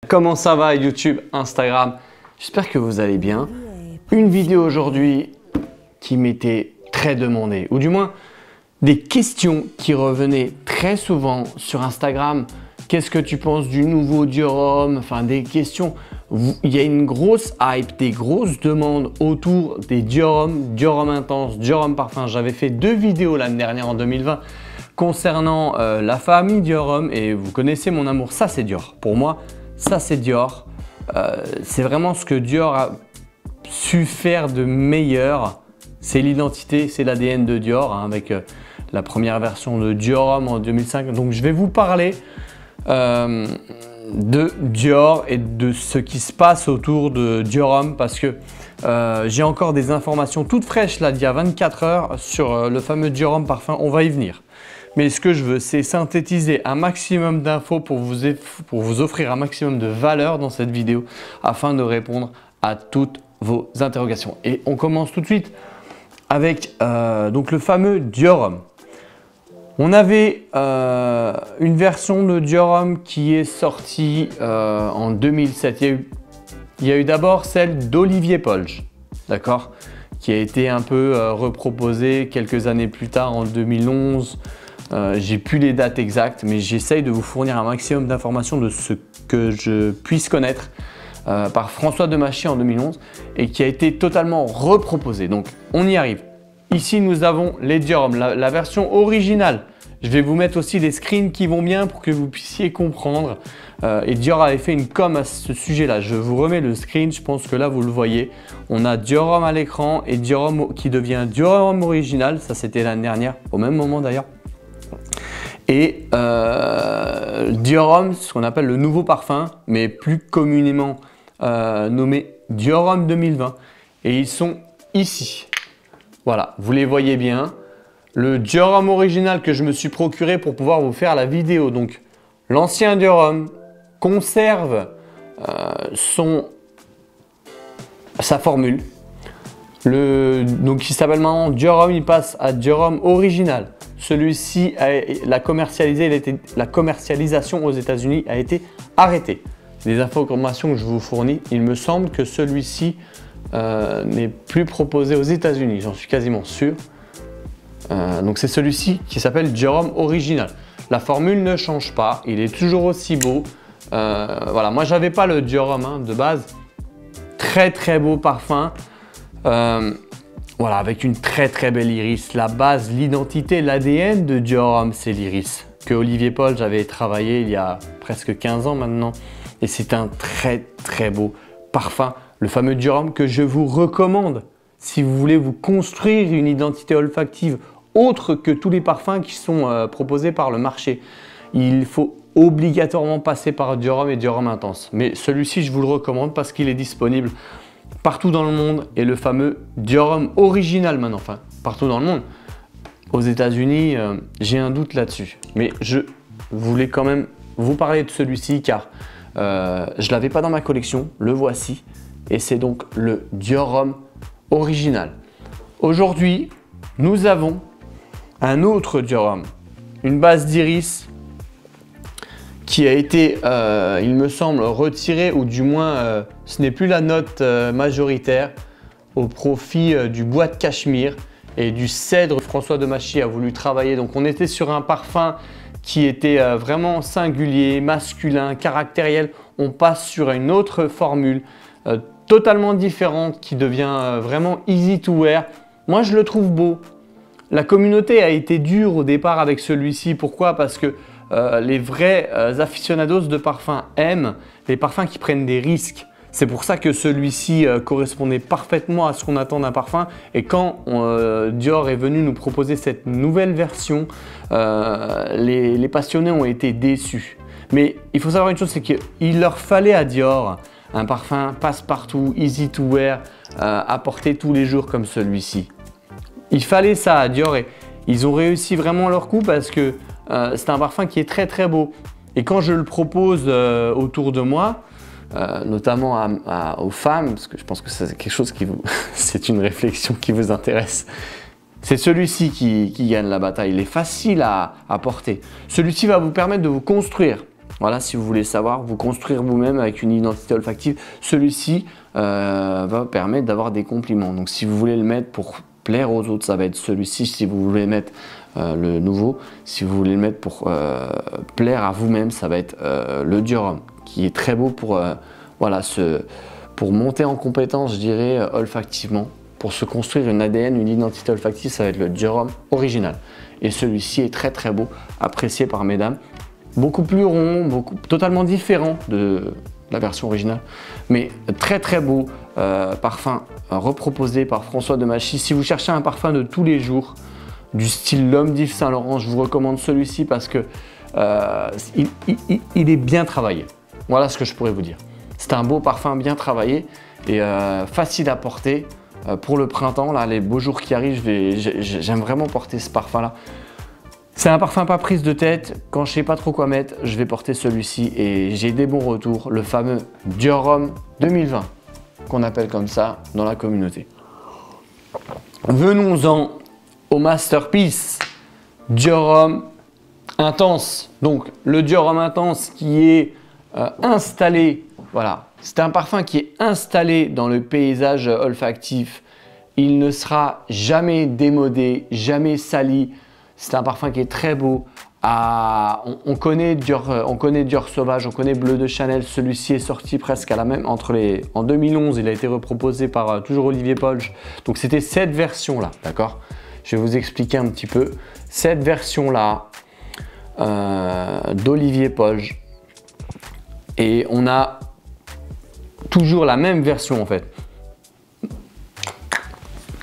Comment ça va YouTube, Instagram? J'espère que vous allez bien. Une vidéo aujourd'hui qui m'était très demandée, ou du moins des questions qui revenaient très souvent sur Instagram. Qu'est-ce que tu penses du nouveau Dior Homme? Enfin, des questions. Il y a une grosse hype, des grosses demandes autour des Dior Homme Intense, Dior Homme Parfum. J'avais fait 2 vidéos l'année dernière en 2020 concernant la famille Dior Homme et vous connaissez mon amour. Ça, c'est Dior. Pour moi, ça, c'est Dior. C'est vraiment ce que Dior a su faire de meilleur. C'est l'identité, c'est l'ADN de Dior avec la première version de Dior Homme en 2005. Donc, je vais vous parler de Dior et de ce qui se passe autour de Dior Homme parce que j'ai encore des informations toutes fraîches là d'il y a 24 heures sur le fameux Dior Homme Parfum. On va y venir. Mais ce que je veux, c'est synthétiser un maximum d'infos pour vous offrir un maximum de valeur dans cette vidéo afin de répondre à toutes vos interrogations. Et on commence tout de suite avec donc le fameux Dior Homme. On avait une version de Dior Homme qui est sortie en 2007. Il y a eu d'abord celle d'Olivier Polge, d'accord, qui a été un peu reproposée quelques années plus tard en 2011. J'ai plus les dates exactes, mais j'essaye de vous fournir un maximum d'informations de ce que je puisse connaître par François Demachy en 2011 et qui a été totalement reproposé. Donc, on y arrive. Ici, nous avons les Dior Homme, la version originale. Je vais vous mettre aussi des screens qui vont bien pour que vous puissiez comprendre. Et Dior avait fait une com à ce sujet-là. Je vous remets le screen, je pense que là, vous le voyez. On a Dior Homme à l'écran et Dior Homme qui devient Dior Homme original. Ça, c'était l'année dernière, au même moment d'ailleurs. Et Dior Homme, ce qu'on appelle le nouveau parfum, mais plus communément nommé Dior Homme 2020. Et ils sont ici. Voilà, vous les voyez bien. Le Dior Homme original que je me suis procuré pour pouvoir vous faire la vidéo. Donc, l'ancien Dior Homme conserve sa formule. Donc, qui s'appelle maintenant Dior Homme, il passe à Dior Homme original. Celui-ci, la commercialisation aux États-Unis a été arrêtée. C'est des informations que je vous fournis. Il me semble que celui-ci n'est plus proposé aux États-Unis, j'en suis quasiment sûr. Donc c'est celui-ci qui s'appelle Dior Homme original. La formule ne change pas, il est toujours aussi beau. Voilà, moi j'avais pas le Dior Homme de base. Très très beau parfum. Voilà, avec une très très belle iris. La base, l'identité, l'ADN de Dior Homme, c'est l'iris. Que Olivier Polge avait travaillé il y a presque 15 ans maintenant. Et c'est un très très beau parfum. Le fameux Dior Homme que je vous recommande si vous voulez vous construire une identité olfactive autre que tous les parfums qui sont proposés par le marché. Il faut obligatoirement passer par Dior Homme et Dior Homme Intense. Mais celui-ci, je vous le recommande parce qu'il est disponible partout dans le monde et le fameux Dior Homme original maintenant, enfin partout dans le monde. Aux États-Unis, j'ai un doute là-dessus. Mais je voulais quand même vous parler de celui-ci car je ne l'avais pas dans ma collection, le voici. Et c'est donc le Dior Homme original. Aujourd'hui, nous avons un autre Dior Homme, une base d'iris qui a été, il me semble, retirée ou du moins ce n'est plus la note majoritaire au profit du bois de cachemire et du cèdre. François Demachy a voulu travailler. Donc on était sur un parfum qui était vraiment singulier, masculin, caractériel. On passe sur une autre formule totalement différente qui devient vraiment easy to wear. Moi, je le trouve beau. La communauté a été dure au départ avec celui-ci. Pourquoi? Parce que les vrais aficionados de parfums aiment les parfums qui prennent des risques. C'est pour ça que celui-ci correspondait parfaitement à ce qu'on attend d'un parfum. Et quand Dior est venu nous proposer cette nouvelle version, les passionnés ont été déçus. Mais il faut savoir une chose, c'est qu'il leur fallait à Dior un parfum passe-partout, easy to wear, à porter tous les jours comme celui-ci. Il fallait ça à Dior et ils ont réussi vraiment leur coup parce que c'est un parfum qui est très très beau. Et quand je le propose autour de moi, notamment aux femmes, parce que je pense que c'est quelque chose qui vous, c'est une réflexion qui vous intéresse. C'est celui-ci qui gagne la bataille. Il est facile à porter. Celui-ci va vous permettre de vous construire Voilà, si vous voulez savoir, vous construire vous-même avec une identité olfactive, celui-ci va permettre d'avoir des compliments. Donc si vous voulez le mettre pour plaire aux autres, ça va être celui-ci. Si vous voulez mettre le nouveau, si vous voulez le mettre pour plaire à vous-même, ça va être le Dior Homme, qui est très beau pour, voilà, pour monter en compétence, je dirais, olfactivement. Pour se construire une ADN, une identité olfactive, ça va être le Dior Homme original. Et celui-ci est très très beau, apprécié par mesdames. Beaucoup plus rond, totalement différent de la version originale, mais très très beau parfum reproposé par François Demachy. Si vous cherchez un parfum de tous les jours, du style l'homme d'Yves Saint Laurent, je vous recommande celui-ci parce que il est bien travaillé. Voilà ce que je pourrais vous dire. C'est un beau parfum bien travaillé et facile à porter pour le printemps. Là, les beaux jours qui arrivent, j'aime vraiment porter ce parfum-là. C'est un parfum pas prise de tête. Quand je sais pas trop quoi mettre, je vais porter celui-ci et j'ai des bons retours. Le fameux Dior Homme 2020, qu'on appelle comme ça dans la communauté. Venons-en au masterpiece Dior Homme Intense. Donc le Dior Homme Intense qui est installé, voilà, c'est un parfum qui est installé dans le paysage olfactif. Il ne sera jamais démodé, jamais sali. C'est un parfum qui est très beau. On connaît Dior Sauvage, on connaît Bleu de Chanel. Celui-ci est sorti presque à la même en 2011. Il a été reproposé par toujours Olivier Polge. Donc c'était cette version-là, d'accord? Je vais vous expliquer un petit peu. Cette version-là d'Olivier Polge. Et on a toujours la même version en fait.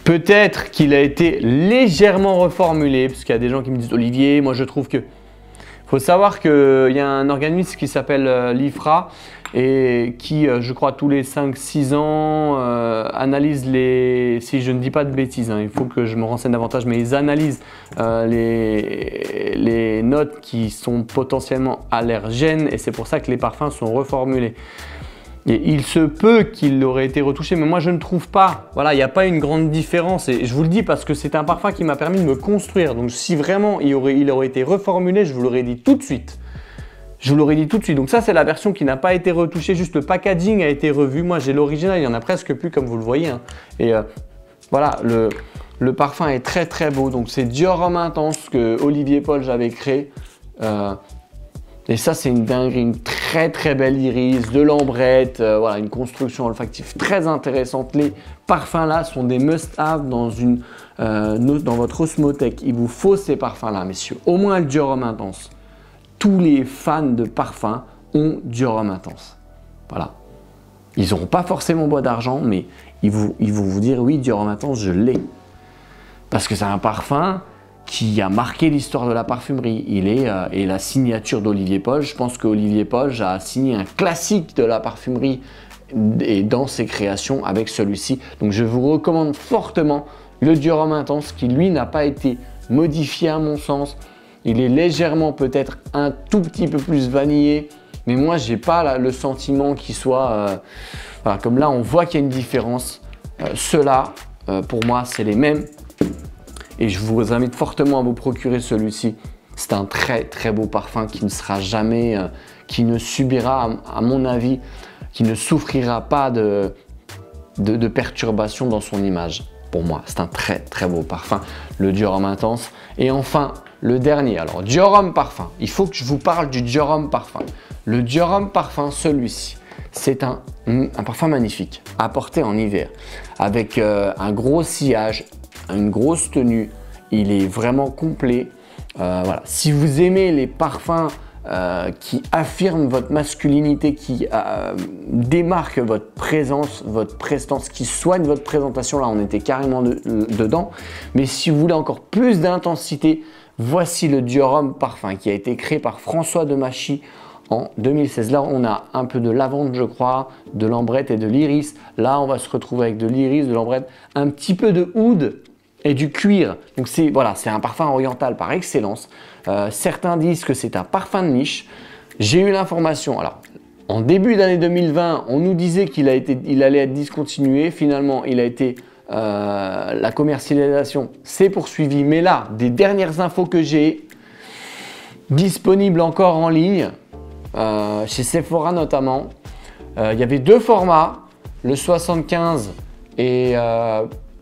Peut-être qu'il a été légèrement reformulé, parce qu'il y a des gens qui me disent « Olivier, moi je trouve que… » Il faut savoir qu'il y a un organisme qui s'appelle l'IFRA et qui, je crois, tous les 5-6 ans, analyse les… Si je ne dis pas de bêtises, hein, il faut que je me renseigne davantage, mais ils analysent les notes qui sont potentiellement allergènes et c'est pour ça que les parfums sont reformulés. Et il se peut qu'il aurait été retouché, mais moi je ne trouve pas. Voilà, il n'y a pas une grande différence. Et je vous le dis parce que c'est un parfum qui m'a permis de me construire. Donc si vraiment il aurait été reformulé, je vous l'aurais dit tout de suite. Je vous l'aurais dit tout de suite. Donc ça, c'est la version qui n'a pas été retouchée. Juste le packaging a été revu. Moi, j'ai l'original. Il n'y en a presque plus, comme vous le voyez. Hein. Et voilà, le parfum est très très beau. Donc c'est Dior Homme Intense que Olivier Polge avait créé. Et ça, c'est une dinguerie, une très très belle iris, de l'ambrette, voilà, une construction olfactive très intéressante. Les parfums là sont des must-have dans votre osmothèque. Il vous faut ces parfums là, messieurs. Au moins le Dior Homme Intense. Tous les fans de parfums ont Dior Homme Intense. Voilà. Ils n'auront pas forcément bois d'argent, mais ils vont vous dire oui, Dior Homme Intense, je l'ai. Parce que c'est un parfum qui a marqué l'histoire de la parfumerie. Il est et la signature d'Olivier Polge. Je pense qu'Olivier Polge a signé un classique de la parfumerie et dans ses créations avec celui-ci. Donc je vous recommande fortement le Dior Homme Intense qui lui n'a pas été modifié à mon sens. Il est légèrement peut-être un tout petit peu plus vanillé, mais moi j'ai pas le sentiment qu'il soit voilà, comme là on voit qu'il y a une différence. Ceux-là pour moi c'est les mêmes. Et je vous invite fortement à vous procurer celui-ci. C'est un très très beau parfum qui ne sera jamais, qui ne subira à mon avis, qui ne souffrira pas de perturbations dans son image. Pour moi, c'est un très très beau parfum, le Dior Homme Intense. Et enfin, le dernier, alors Dior Homme Parfum. Il faut que je vous parle du Dior Homme Parfum. Le Dior Homme Parfum, celui-ci, c'est un parfum magnifique à porter en hiver avec un gros sillage, une grosse tenue, il est vraiment complet. Voilà. Si vous aimez les parfums qui affirment votre masculinité, qui démarquent votre présence, votre prestance, qui soignent votre présentation, là on était carrément dedans. Mais si vous voulez encore plus d'intensité, voici le Dior Homme Parfum qui a été créé par François Demachy en 2016. Là, on a un peu de lavande, je crois, de l'ambrette et de l'iris. Là, on va se retrouver avec de l'iris, de l'ambrette, un petit peu de oud et du cuir. Donc, voilà, c'est un parfum oriental par excellence. Certains disent que c'est un parfum de niche. J'ai eu l'information. Alors, en début d'année 2020, on nous disait qu'il allait être discontinué. Finalement, il a été la commercialisation s'est poursuivie. Mais là, des dernières infos que j'ai disponibles encore en ligne, chez Sephora notamment. Il y avait 2 formats, le 75 et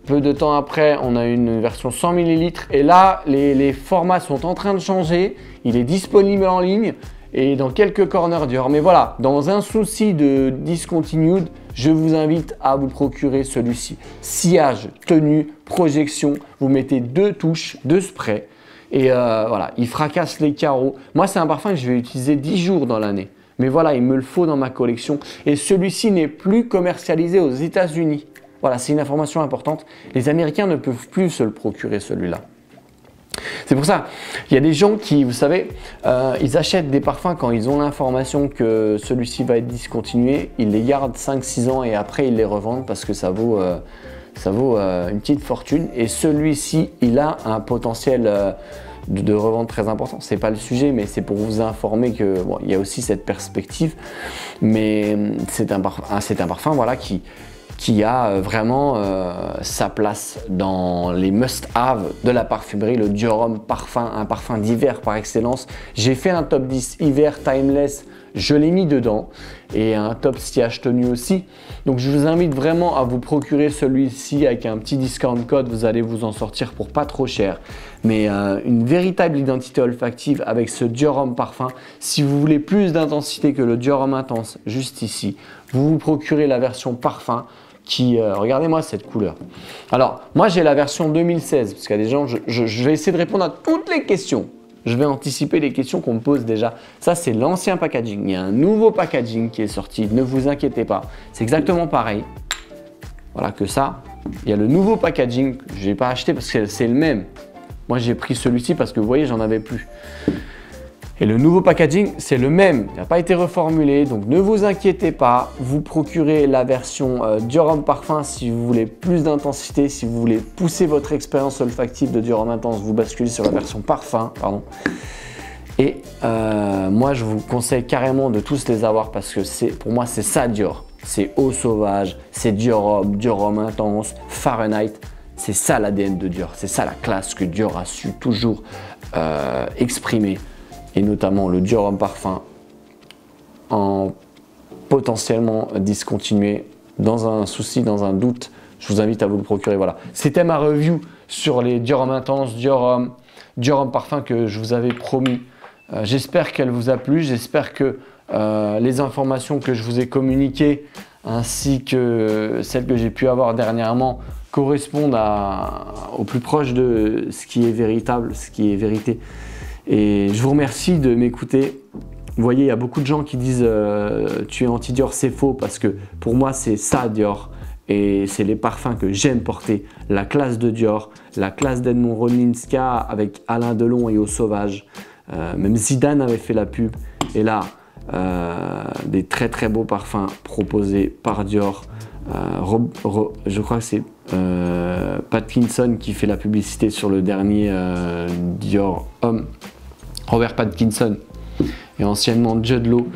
peu de temps après, on a une version 100 ml. Et là, les formats sont en train de changer. Il est disponible en ligne et dans quelques corners Dior. Mais voilà, dans un souci de discontinued, je vous invite à vous procurer celui-ci. Sillage, tenue, projection. Vous mettez 2 touches, 2 sprays. Et voilà, il fracasse les carreaux. Moi, c'est un parfum que je vais utiliser 10 jours dans l'année. Mais voilà, il me le faut dans ma collection. Et celui-ci n'est plus commercialisé aux États-Unis. Voilà, c'est une information importante. Les Américains ne peuvent plus se le procurer, celui-là. C'est pour ça, il y a des gens qui, vous savez, ils achètent des parfums quand ils ont l'information que celui-ci va être discontinué. Ils les gardent 5-6 ans et après, ils les revendent parce que ça vaut une petite fortune. Et celui-ci, il a un potentiel de revente très important. C'est pas le sujet, mais c'est pour vous informer que bon, il y a aussi cette perspective. Mais c'est un parfum voilà, qui a vraiment sa place dans les must-have de la parfumerie, le Dior Homme parfum, un parfum d'hiver par excellence. J'ai fait un top 10 hiver timeless, je l'ai mis dedans, et un top sillage tenue aussi. Donc je vous invite vraiment à vous procurer celui-ci avec un petit discount code, vous allez vous en sortir pour pas trop cher. Mais une véritable identité olfactive avec ce Dior Homme parfum. Si vous voulez plus d'intensité que le Dior Homme intense, juste ici, vous vous procurez la version parfum qui, regardez-moi cette couleur. Alors, moi j'ai la version 2016, parce qu'il y a des gens, je vais essayer de répondre à toutes les questions. Je vais anticiper les questions qu'on me pose déjà. Ça, c'est l'ancien packaging. Il y a un nouveau packaging qui est sorti, ne vous inquiétez pas. C'est exactement pareil. Voilà que ça. Il y a le nouveau packaging que je n'ai pas acheté parce que c'est le même. Moi, j'ai pris celui-ci parce que vous voyez, j'en avais plus. Et le nouveau packaging, c'est le même, il n'a pas été reformulé, donc ne vous inquiétez pas, vous procurez la version Dior Homme Parfum si vous voulez plus d'intensité, si vous voulez pousser votre expérience olfactive de Dior Homme Intense, vous basculez sur la version Parfum, pardon. Et moi, je vous conseille carrément de tous les avoir parce que pour moi, c'est ça Dior. C'est Eau Sauvage, c'est Dior Homme Intense, Fahrenheit. C'est ça l'ADN de Dior, c'est ça la classe que Dior a su toujours exprimer. Et notamment le Dior Homme Parfum en potentiellement discontinué dans un souci, dans un doute. Je vous invite à vous le procurer. Voilà, c'était ma review sur les Dior Homme Intense, Dior Homme Parfum que je vous avais promis. J'espère qu'elle vous a plu, j'espère que les informations que je vous ai communiquées ainsi que celles que j'ai pu avoir dernièrement correspondent au plus proche de ce qui est véritable, ce qui est vérité. Et je vous remercie de m'écouter. Vous voyez, il y a beaucoup de gens qui disent tu es anti-Dior, c'est faux parce que pour moi c'est ça Dior et c'est les parfums que j'aime porter. La classe de Dior, la classe d'Edmond Rolinska avec Alain Delon et Eau Sauvage. Même Zidane avait fait la pub. Et là, des très très beaux parfums proposés par Dior. Je crois que c'est Patkinson qui fait la publicité sur le dernier Dior Homme. Robert Patkinson et anciennement Jude Law.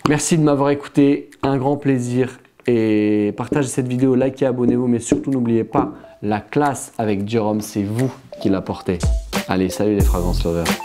Merci de m'avoir écouté, un grand plaisir et partagez cette vidéo, likez, abonnez-vous, mais surtout n'oubliez pas, la classe avec Dior Homme, c'est vous qui la portez. Allez, salut les fragrances lovers.